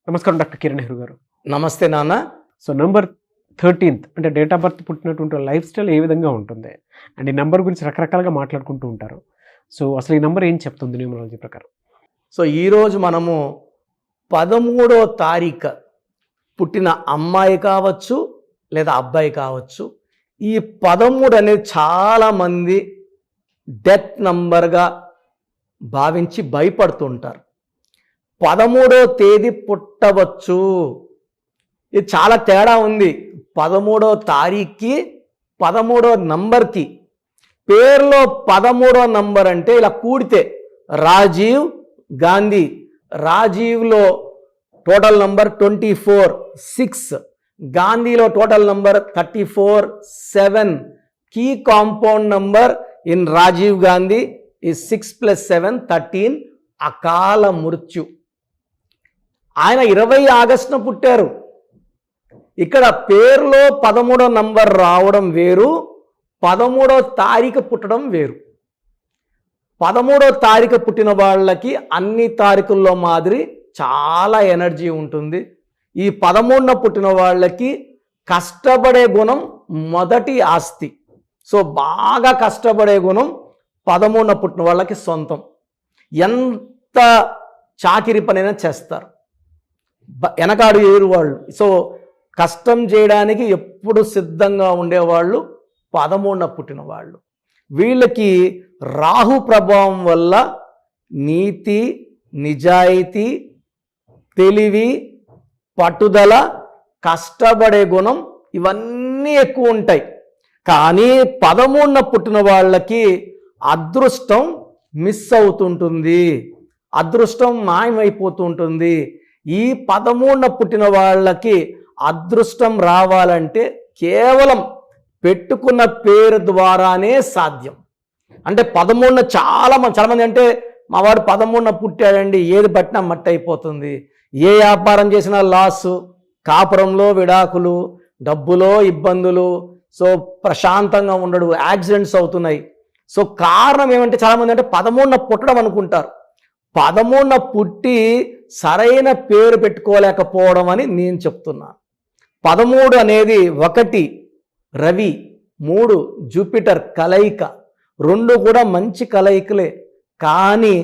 నమస్కారం డాక్టర్ కిరణ్ నెహ్రూ గారు. నమస్తే నాన్న. సో నంబర్ 13th అంటే డేట్ ఆఫ్ బర్త్ పుట్టినటువంటి లైఫ్ స్టైల్ ఏ విధంగా ఉంటుంది అండ్ ఈ నెంబర్ గురించి రకరకాలుగా మాట్లాడుకుంటూ ఉంటారు. సో అసలు ఈ నెంబర్ ఏం చెప్తుంది న్యూమరాలజీ ప్రకారం? సో ఈరోజు మనము 13వ తారీఖు పుట్టిన అమ్మాయి కావచ్చు లేదా అబ్బాయి కావచ్చు, ఈ 13 అనేది చాలామంది డెత్ నంబర్గా భావించి భయపడుతుంటారు. 13వ తేదీ పుట్టవచ్చు, ఇది చాలా తేడా ఉంది. 13వ తారీఖుకి 13వ నంబర్కి. పేరులో 13వ నంబర్ అంటే ఇలా కూడితే రాజీవ్ గాంధీ, రాజీవ్లో టోటల్ నంబర్ 24, 6, గాంధీలో total number 34, 7. Key compound number in Rajiv Gandhi is 6 + 7 13. అకాల మృత్యు. ఆయన 20 ఆగస్టున పుట్టారు. ఇక్కడ పేరులో 13వ నంబర్ రావడం వేరు, 13వ తారీఖు పుట్టడం వేరు. 13వ తారీఖు పుట్టిన వాళ్ళకి అన్ని తారీఖుల్లో మాదిరి చాలా ఎనర్జీ ఉంటుంది. ఈ 13న పుట్టిన వాళ్ళకి కష్టపడే గుణం మొదటి ఆస్తి. సో బాగా కష్టపడే గుణం 13న పుట్టిన వాళ్ళకి సొంతం. ఎంత చాకిరి పనైనా చేస్తారు, వెనకాడు ఏరు వాళ్ళు. సో కష్టం చేయడానికి ఎప్పుడు సిద్ధంగా ఉండేవాళ్ళు 13న పుట్టిన వాళ్ళు. వీళ్ళకి రాహు ప్రభావం వల్ల నీతి, నిజాయితీ, తెలివి, పట్టుదల, కష్టపడే గుణం ఇవన్నీ ఎక్కువ ఉంటాయి. కానీ 13న పుట్టిన వాళ్ళకి అదృష్టం మిస్ అవుతుంటుంది, అదృష్టం మాయమైపోతుంటుంది. ఈ 13న పుట్టిన వాళ్ళకి అదృష్టం రావాలంటే కేవలం పెట్టుకున్న పేరు ద్వారానే సాధ్యం. అంటే 13న చాలామంది అంటే మా వాడు 13న పుట్టాడండి, ఏది పట్టినా మట్టి అయిపోతుంది, ఏ వ్యాపారం చేసినా లాసు, కాపురంలో విడాకులు, డబ్బులో ఇబ్బందులు, సో ప్రశాంతంగా ఉండడు, యాక్సిడెంట్స్ అవుతున్నాయి. సో కారణం ఏమంటే చాలామంది అంటే 13న పుట్టడం అనుకుంటారు. 13న పుట్టి సరైన పేరు పెట్టుకోలేకపోవడం అని నేను చెప్తున్నాను. 13 అనేది 1 రవి, 3 జూపిటర్ కలయిక, 2 కూడా మంచి కలయికలే. కానీ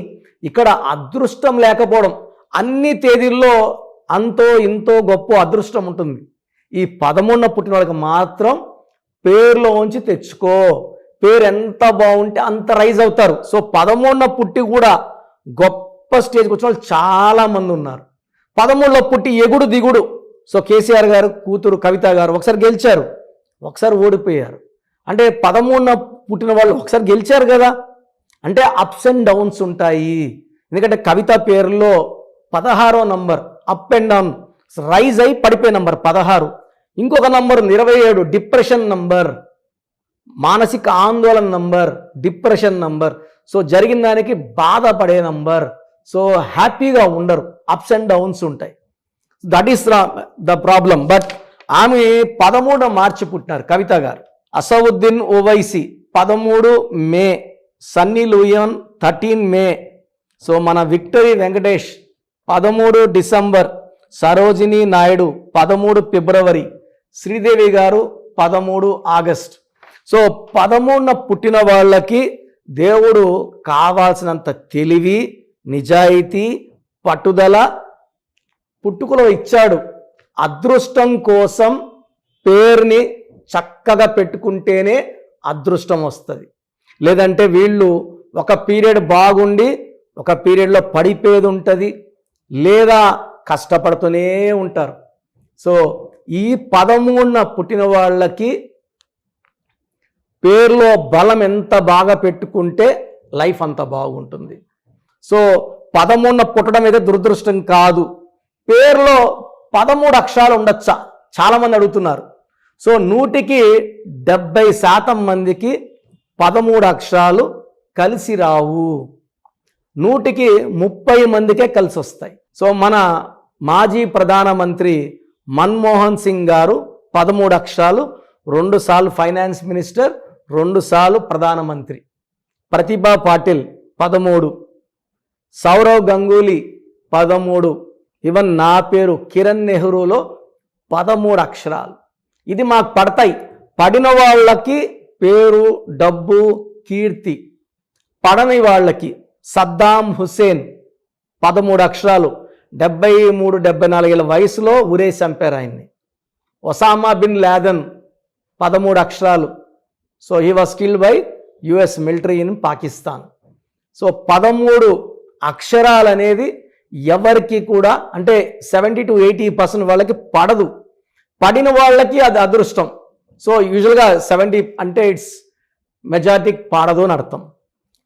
ఇక్కడ అదృష్టం లేకపోవడం, అన్ని తేదీల్లో అంతో ఇంతో గొప్ప అదృష్టం ఉంటుంది. ఈ 13న పుట్టిన వాళ్ళకి మాత్రం పేరులో ఉంచి తెచ్చుకో, పేరు ఎంత బాగుంటే అంత రైజ్ అవుతారు. సో 13న పుట్టి కూడా గొప్ప స్టేజ్కి వచ్చిన వాళ్ళు చాలామంది ఉన్నారు. 13లో పుట్టి ఎగుడు దిగుడు. సో కేసీఆర్ గారు కూతురు కవిత గారు ఒకసారి గెలిచారు, ఒకసారి ఓడిపోయారు. అంటే 13న పుట్టిన వాళ్ళు ఒకసారి గెలిచారు కదా, అంటే అప్స్ అండ్ డౌన్స్ ఉంటాయి. ఎందుకంటే కవిత పేరులో 16వ number up and down, rise అయి పడిపోయే నంబర్ 16. ఇంకొక నంబర్ 27 డిప్రెషన్ నంబర్, మానసిక ఆందోళన నంబర్, డిప్రెషన్ నంబర్. సో జరిగిన దానికి బాధపడే నంబర్. సో హ్యాపీగా ఉండరు, అప్స్ అండ్ డౌన్స్ ఉంటాయి. That is the problem. But ఆమె 13 మార్చి పుట్టినారు కవిత గారు. అసవుద్దీన్ ఓవైసీ 13 మే, సన్నీ లూయన్ 13 మే. సో మన విక్టరీ వెంకటేష్ 13 డిసెంబర్, సరోజినీ నాయుడు 13 ఫిబ్రవరి, శ్రీదేవి గారు 13 ఆగస్ట్. సో 13న పుట్టిన వాళ్ళకి దేవుడు కావాల్సినంత తెలివి, నిజాయితీ, పట్టుదల పుట్టుకలో ఇచ్చాడు. అదృష్టం కోసం పేరుని చక్కగా పెట్టుకుంటేనే అదృష్టం వస్తుంది. లేదంటే వీళ్ళు ఒక పీరియడ్ బాగుండి ఒక పీరియడ్లో పడిపోయేది ఉంటుంది, లేదా కష్టపడుతూనే ఉంటారు. సో ఈ 13న పుట్టిన వాళ్ళకి పేరులో బలం ఎంత బాగా పెట్టుకుంటే లైఫ్ అంత బాగుంటుంది. సో 13న పుట్టడం అయితే దురదృష్టం కాదు. పేరులో 13 అక్షరాలు ఉండొచ్చా చాలామంది అడుగుతున్నారు. సో 100కి 70% మందికి 13 అక్షరాలు కలిసి రావు, 100కి 30 మందికే కలిసి వస్తాయి. సో మన మాజీ ప్రధానమంత్రి మన్మోహన్ సింగ్ గారు 13 అక్షరాలు, 2 సార్లు ఫైనాన్స్ మినిస్టర్, 2 సార్లు ప్రధానమంత్రి. ప్రతిభా పాటిల్ 13, సౌరవ్ గంగూలీ 13, ఈవెన్ నా పేరు కిరణ్ నెహ్రూలో 13 అక్షరాలు. ఇది మాకు పడతాయి. పడిన వాళ్ళకి పేరు, డబ్బు, కీర్తి. పడని వాళ్ళకి సద్దాం హుసేన్ 13 అక్షరాలు, 73-74 ఏళ్ళ వయసులో ఉరేసి చంపారు ఆయన్ని. ఒసామా బిన్ లాదెన్ 13 అక్షరాలు. So he was killed by US military in Pakistan. So 13 అక్షరాలు అనేది ఎవరికి కూడా అంటే 70-80% వాళ్ళకి పడదు. పడిన వాళ్ళకి అది అదృష్టం. సో యూజువల్గా 70 అంటే ఇట్స్ మెజారిటీ పాడదు అని అర్థం.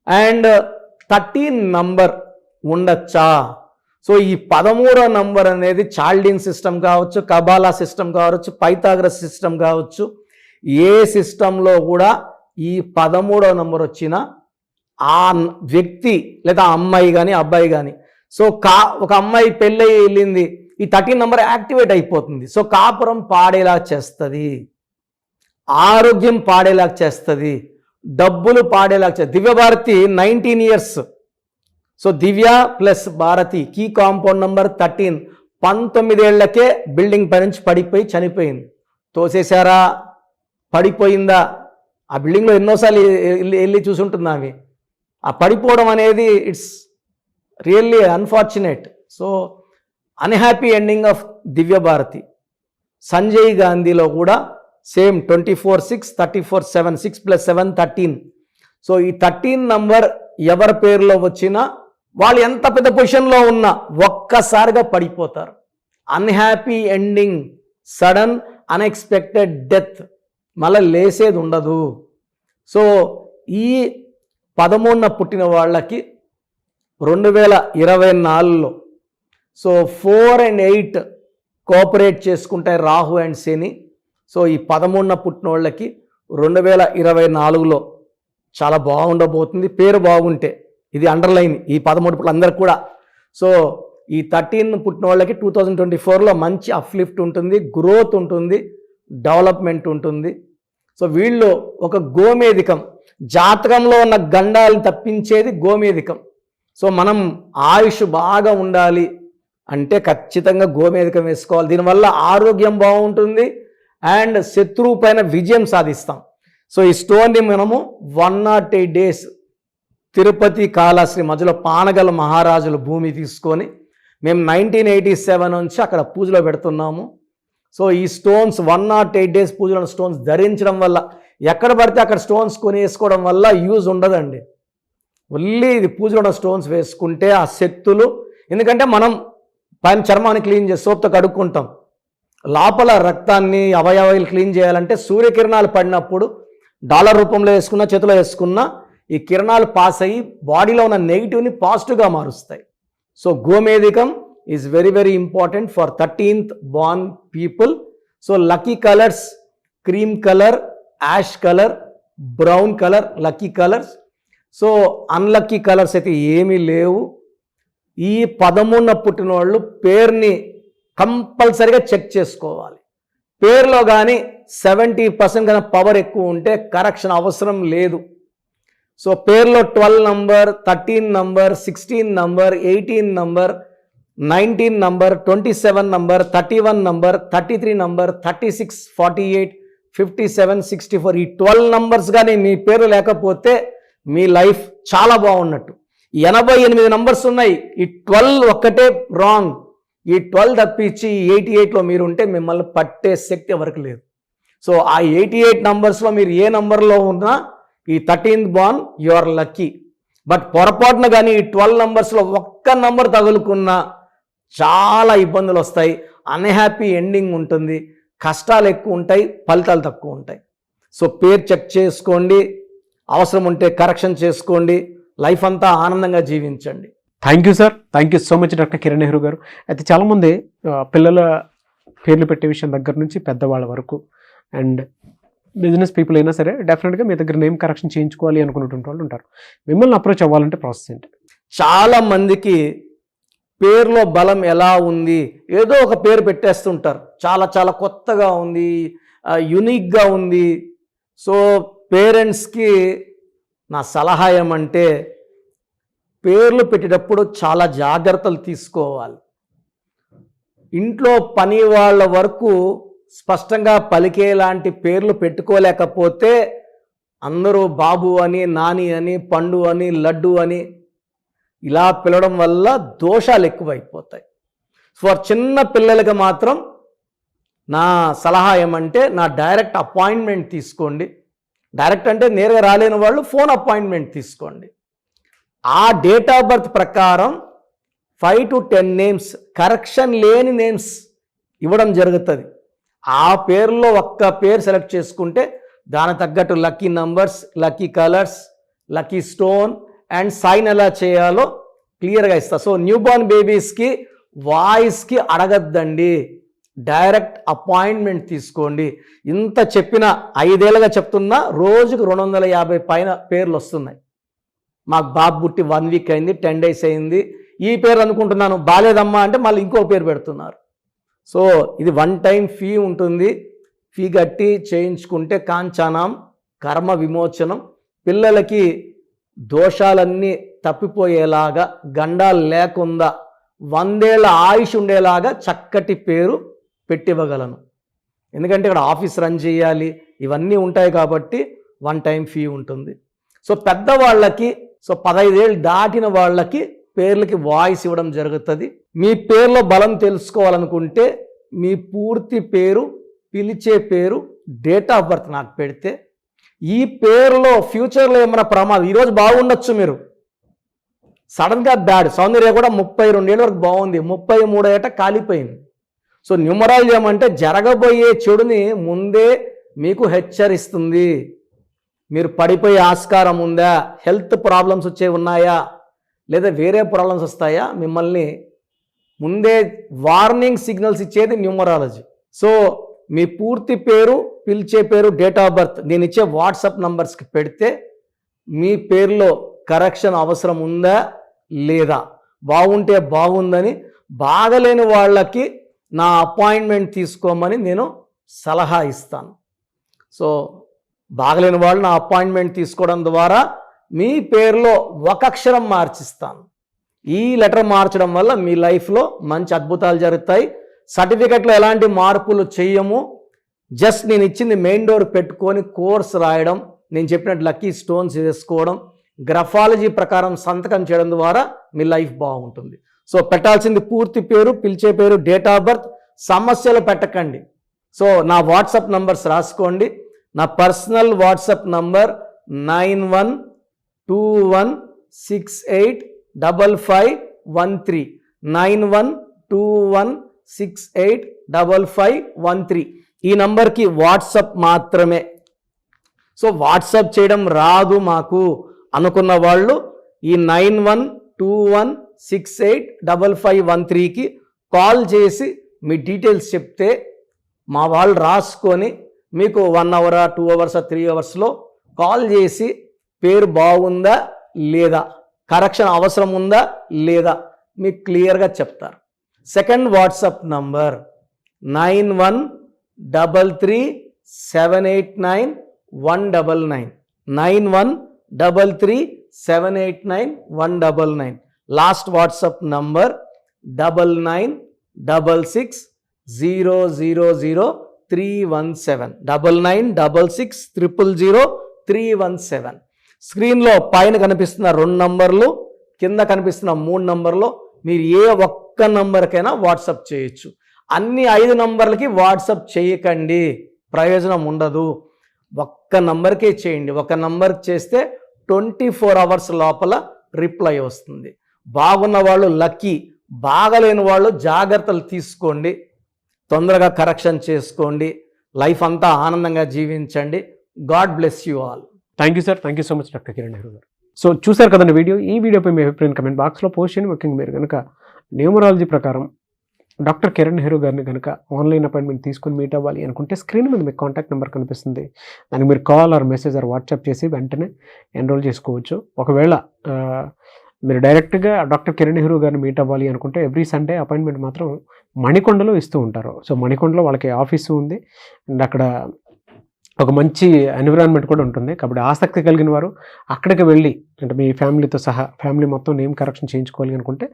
అండ్ 13 నంబర్ ఉండొచ్చా? సో ఈ 13వ నంబర్ అనేది చాల్డిన్ సిస్టమ్ కావచ్చు, కబాలా సిస్టమ్ కావచ్చు, పైథాగరస్ సిస్టమ్ కావచ్చు, ఏ సిస్టంలో కూడా ఈ 13వ నంబర్ వచ్చిన ఆ వ్యక్తి లేదా అమ్మాయి కానీ అబ్బాయి కానీ, సో ఒక అమ్మాయి పెళ్ళి వెళ్ళింది, ఈ 13 నంబర్ యాక్టివేట్ అయిపోతుంది. సో కాపురం పాడేలా చేస్తుంది, ఆరోగ్యం పాడేలా చేస్తుంది, డబ్బులు పాడేలా చేస్తుంది. Divya Bharti 19 years. So Divya plus Bharti key compound number 13. 19 ఏళ్లకే బిల్డింగ్ పై నుంచి పడిపోయి చనిపోయింది. తోసేశారా? పడిపోయిందా? ఆ బిల్డింగ్లో ఎన్నోసార్లు వెళ్ళి చూసుంటుంది ఆమె. ఆ పడిపోవడం అనేది it's really unfortunate. So unhappy ending of Divya Bharti. Sanjay గాంధీలో కూడా సేమ్ 24-6, 34-7, 6 + 7 13. సో ఈ 13 నంబర్ ఎవరి పేరులో వచ్చినా వాళ్ళు ఎంత పెద్ద పొజిషన్లో ఉన్నా ఒక్కసారిగా పడిపోతారు. Unhappy ending, sudden unexpected death, మళ్ళీ లేసేది ఉండదు. సో ఈ 13న పుట్టిన వాళ్ళకి 2024లో సో 4 and 8 కోఆపరేట్ చేసుకుంటాయి రాహు అండ్ శని. సో ఈ 13న పుట్టిన వాళ్ళకి 2024లో చాలా బాగుండబోతుంది. పేరు బాగుంటే ఇది అండర్లైన్ ఈ 13 పుట్టిన అందరికి కూడా. సో ఈ 13 పుట్టిన వాళ్ళకి 2024లో మంచి అప్లిఫ్ట్ ఉంటుంది, గ్రోత్ ఉంటుంది, డెవలప్మెంట్ ఉంటుంది. సో వీళ్ళు ఒక గోమేధికం, జాతకంలో ఉన్న గండాలను తప్పించేది గోమేధికం. సో మనం ఆయుష్ బాగా ఉండాలి అంటే ఖచ్చితంగా గోమేధికం వేసుకోవాలి. దీనివల్ల ఆరోగ్యం బాగుంటుంది అండ్ శత్రువు పైన విజయం సాధిస్తాం. సో ఈ స్టోన్ని మనము 108 days తిరుపతి కాళహస్తి మధ్యలో పానగల మహారాజుల భూమి తీసుకొని మేము 1987 నుంచి అక్కడ పూజలో పెడుతున్నాము. సో ఈ స్టోన్స్ 108 days పూజలో స్టోన్స్ ధరించడం వల్ల, ఎక్కడ పడితే అక్కడ స్టోన్స్ కొని వేసుకోవడం వల్ల యూజ్ ఉండదండి. ఓన్లీ ఇది పూజలో స్టోన్స్ వేసుకుంటే ఆ శక్తులు, ఎందుకంటే మనం పైన చర్మాన్ని క్లీన్ చేసి సోప్తో కడుక్కుంటాం, లోపల రక్తాన్ని అవయవాలు క్లీన్ చేయాలంటే సూర్యకిరణాలు పడినప్పుడు డాలర్ రూపంలో వేసుకున్న, చేతిలో వేసుకున్న ఈ కిరణాలు పాస్ అయ్యి బాడీలో ఉన్న నెగిటివ్ని పాజిటివ్గా మారుస్తాయి. సో గోమేధికం is very very important for 13th born people. So lucky colours cream colour, ash colour, brown colour lucky colours. So unlucky colours అయితే ఏమీ లేవు. ఈ 13న పుట్టిన వాళ్ళు పేరుని కంపల్సరిగా చెక్ చేసుకోవాలి. పేరులో కానీ 70% కన్నా పవర్ ఎక్కువ ఉంటే కరెక్షన్ అవసరం లేదు. సో పేరులో 12 number, 13 number, 16 number, 18 number, 19 number, 27 number, 31 number, 33 number, 36, 48, 57, 64 ఈ 12 నంబర్స్ కానీ మీ పేరు లేకపోతే మీ లైఫ్ చాలా బాగున్నట్టు. 88 నంబర్స్ ఉన్నాయి, ఈ 12 ఒక్కటే రాంగ్. ఈ 12 తప్పించి 88లో మీరు ఉంటే మిమ్మల్ని పట్టే శక్తి ఎవరికి లేదు. సో ఆ 88 నంబర్స్లో మీరు ఏ నంబర్లో ఉన్నా ఈ 13th born you are lucky. But పొరపాటున కానీ ఈ 12 నంబర్స్లో ఒక్క నంబర్ తగులుకున్నా చాలా ఇబ్బందులు వస్తాయి, అన్హ్యాపీ ఎండింగ్ ఉంటుంది, కష్టాలు ఎక్కువ ఉంటాయి, ఫలితాలు తక్కువ ఉంటాయి. సో పేరు చెక్ చేసుకోండి, అవసరం ఉంటే కరెక్షన్ చేసుకోండి, లైఫ్ అంతా ఆనందంగా జీవించండి. Thank you sir, thank you so much doctor Kiran Nehru గారు. అయితే చాలామంది పిల్లల పేర్లు పెట్టే విషయం దగ్గర నుంచి పెద్దవాళ్ళ వరకు అండ్ బిజినెస్ పీపుల్ అయినా సరే డెఫినెట్గా మీ దగ్గర నేమ్ కరెక్షన్ చేయించుకోవాలి అనుకున్నటువంటి వాళ్ళు ఉంటారు. మిమ్మల్ని అప్రోచ్ అవ్వాలంటే ప్రాసెస్ ఏంటి? చాలా మందికి పేరులో బలం ఎలా ఉంది, ఏదో ఒక పేరు పెట్టేస్తుంటారు, చాలా చాలా కొత్తగా ఉంది, యునిక్గా ఉంది. సో పేరెంట్స్కి నా సలహా ఏమంటే పేర్లు పెట్టేటప్పుడు చాలా జాగ్రత్తలు తీసుకోవాలి. ఇంట్లో పని వాళ్ళ వరకు స్పష్టంగా పలికేలాంటి పేర్లు పెట్టుకోలేకపోతే అందరూ బాబు అని, నాని అని, పండు అని, లడ్డు అని ఇలా పిలవడం వల్ల దోషాలు ఎక్కువైపోతాయి. ఫర్ చిన్న పిల్లలకి మాత్రం నా సలహా ఏమంటే, నా డైరెక్ట్ అపాయింట్మెంట్ తీసుకోండి. డైరెక్ట్ అంటే నేరుగా రాలేని వాళ్ళు ఫోన్ అపాయింట్మెంట్ తీసుకోండి. ఆ డేట్ ఆఫ్ బర్త్ ప్రకారం 5 to 10 నేమ్స్, కరెక్షన్ లేని నేమ్స్ ఇవ్వడం జరుగుతుంది. ఆ పేరులో ఒక్క పేరు సెలెక్ట్ చేసుకుంటే దాని తగ్గట్టు lucky numbers, lucky colours, lucky stone and sign ఎలా చేయాలో క్లియర్గా ఇస్తా. సో న్యూ బోర్న్ బేబీస్కి వాయిస్కి అడగద్దండి, డైరెక్ట్ అపాయింట్మెంట్ తీసుకోండి. ఇంత చెప్పిన 5 ఏళ్ళుగా చెప్తున్నా రోజుకు 250 పైన పేర్లు వస్తున్నాయి. మాకు బాబు పుట్టి 1 వీక్ అయింది, 10 days అయింది, ఈ పేరు అనుకుంటున్నాను, బాలేదమ్మా అంటే మళ్ళీ ఇంకో పేరు పెడుతున్నారు. సో ఇది 1 time ఫీ ఉంటుంది. ఫీ కట్టి చేయించుకుంటే కాంచానాం కర్మ విమోచనం. పిల్లలకి దోషాలన్నీ తప్పిపోయేలాగా, గండాలు లేకుండా 100 ఏళ్ల ఆయుష్ ఉండేలాగా చక్కటి పేరు పెట్టివ్వగలను. ఎందుకంటే ఇక్కడ ఆఫీస్ రన్ చేయాలి, ఇవన్నీ ఉంటాయి కాబట్టి 1 time ఫీ ఉంటుంది. సో పెద్దవాళ్ళకి, సో 15 ఏళ్ళు దాటిన వాళ్ళకి పేర్లకి వాయిస్ ఇవ్వడం జరుగుతుంది. మీ పేర్లో బలం తెలుసుకోవాలనుకుంటే మీ పూర్తి పేరు, పిలిచే పేరు, డేట్ ఆఫ్ బర్త్ నాకు పెడితే ఈ పేరులో ఫ్యూచర్లో ఏమైనా ప్రమాదం, ఈరోజు బాగుండొచ్చు, మీరు సడన్గా బ్యాడ్, సౌందర్య కూడా 32 ఏళ్ళ వరకు బాగుంది, 33 ఏట కాలిపోయింది. సో న్యూమరాలజీ ఏమంటే జరగబోయే చెడుని ముందే మీకు హెచ్చరిస్తుంది. మీరు పడిపోయే ఆస్కారం ఉందా, హెల్త్ ప్రాబ్లమ్స్ వచ్చే ఉన్నాయా, లేదా వేరే ప్రాబ్లమ్స్ వస్తాయా, మిమ్మల్ని ముందే వార్నింగ్ సిగ్నల్స్ ఇచ్చేది న్యూమరాలజీ. సో మీ పూర్తి పేరు, పిలిచే పేరు, డేట్ ఆఫ్ బర్త్ నేను ఇచ్చే వాట్సాప్ నంబర్స్కి పెడితే మీ పేరులో కరెక్షన్ అవసరం ఉందా లేదా, బాగుంటే బాగుందని, బాగలేని వాళ్ళకి నా అపాయింట్మెంట్ తీసుకోమని నేను సలహా ఇస్తాను. సో బాగలేని వాళ్ళు నా అపాయింట్మెంట్ తీసుకోవడం ద్వారా మీ పేరులో ఒక అక్షరం మార్చిస్తాను. ఈ లెటర్ మార్చడం వల్ల మీ లైఫ్లో మంచి అద్భుతాలు జరుగుతాయి. సర్టిఫికెట్లో ఎలాంటి మార్పులు చెయ్యము. జస్ట్ నేను ఇచ్చింది మెయిన్ డోర్ పెట్టుకొని కోర్స్ రాయడం, నేను చెప్పినట్టు లక్కీ స్టోన్స్ వేసుకోవడం, గ్రఫాలజీ ప్రకారం సంతకం చేయడం ద్వారా మీ లైఫ్ బాగుంటుంది. సో పెట్టాల్సింది పూర్తి పేరు, పిలిచే పేరు, డేట్ ఆఫ్ బర్త్. సమస్యలు పెట్టకండి. సో నా వాట్సాప్ నంబర్స్ రాసుకోండి. నా పర్సనల్ వాట్సాప్ నంబర్ 9121685513 9121685513. ఈ నంబర్కి వాట్సాప్ మాత్రమే. సో వాట్సాప్ చేయడం రాదు మాకు అనుకున్న వాళ్ళు ఈ 9121685513కి కాల్ చేసి మీ డీటెయిల్స్ చెప్తే మా వాళ్ళు రాసుకొని మీకు 1 hour 2 hours 3 hours కాల్ చేసి పేరు బాగుందా లేదా, కరెక్షన్ అవసరం ఉందా లేదా మీకు క్లియర్గా చెప్తారు. Second WhatsApp number 9133789199 9133789199. Last WhatsApp number 9966000317 9966000317. స్క్రీన్లో పైన కనిపిస్తున్న 2 నంబర్లు, కింద కనిపిస్తున్న 3 నంబర్లో మీరు ఏ ఒక్క నంబర్కైనా వాట్సాప్ చేయొచ్చు. అన్ని 5 నంబర్లకి వాట్సాప్ చేయకండి, ప్రయోజనం ఉండదు. ఒక్క నంబర్కే చేయండి. ఒక నంబర్కి చేస్తే 24 hours లోపల రిప్లై వస్తుంది. బాగున్న వాళ్ళు లక్కీ, బాగలేని వాళ్ళు జాగ్రత్తలు తీసుకోండి, తొందరగా కరెక్షన్ చేసుకోండి, లైఫ్ అంతా ఆనందంగా జీవించండి. God bless you all. Thank you sir, thank you so much doctor Kiran Nehru గారు. సో చూసారు కదండి వీడియో. ఈ వీడియోపై మీ అభిప్రాయం కమెంట్ బాక్స్లో పోస్ట్ చేయండి. ముఖ్యంగా మీరు కనుక న్యూమరాలజీ ప్రకారం డాక్టర్ కిరణ్ నెహ్రూ గారిని కనుక ఆన్లైన్ అపాయింట్మెంట్ తీసుకొని మీట్ అవ్వాలి అనుకుంటే స్క్రీన్ మీద మీకు కాంటాక్ట్ నెంబర్ కనిపిస్తుంది. దానికి మీరు call or message or WhatsApp చేసి వెంటనే ఎన్రోల్ చేసుకోవచ్చు. ఒకవేళ మీరు డైరెక్ట్గా డాక్టర్ కిరణ్ నెహ్రూ గారిని మీట్ అవ్వాలి అనుకుంటే ఎవ్రీ సండే అపాయింట్మెంట్ మాత్రం మణికొండలో ఇస్తూ ఉంటారు. సో మణికొండలో వాళ్ళకి ఆఫీసు ఉంది అండ్ అక్కడ ఒక మంచి ఎన్విరాన్మెంట్ కూడా ఉంటుంది. కాబట్టి ఆసక్తి కలిగిన వారు అక్కడికి వెళ్ళి, అంటే మీ ఫ్యామిలీతో సహా ఫ్యామిలీ మొత్తం నేమ్ కరెక్షన్ చేయించుకోవాలి అనుకుంటే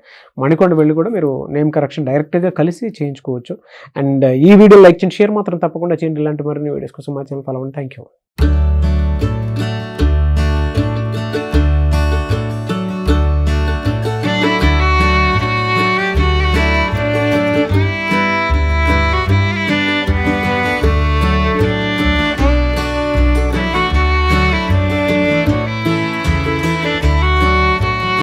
మణికొండ వెళ్ళి కూడా మీరు నేమ్ కరెక్షన్ డైరెక్ట్గా కలిసి చేయించుకోవచ్చు. అండ్ ఈ వీడియో లైక్ చేయండి, షేర్ మాత్రం తప్పకుండా చేయండి. ఇలాంటి మరిన్ని వీడియోస్ కోసం మా ఛానల్ ఫాలో అవ్వండి. Thank you.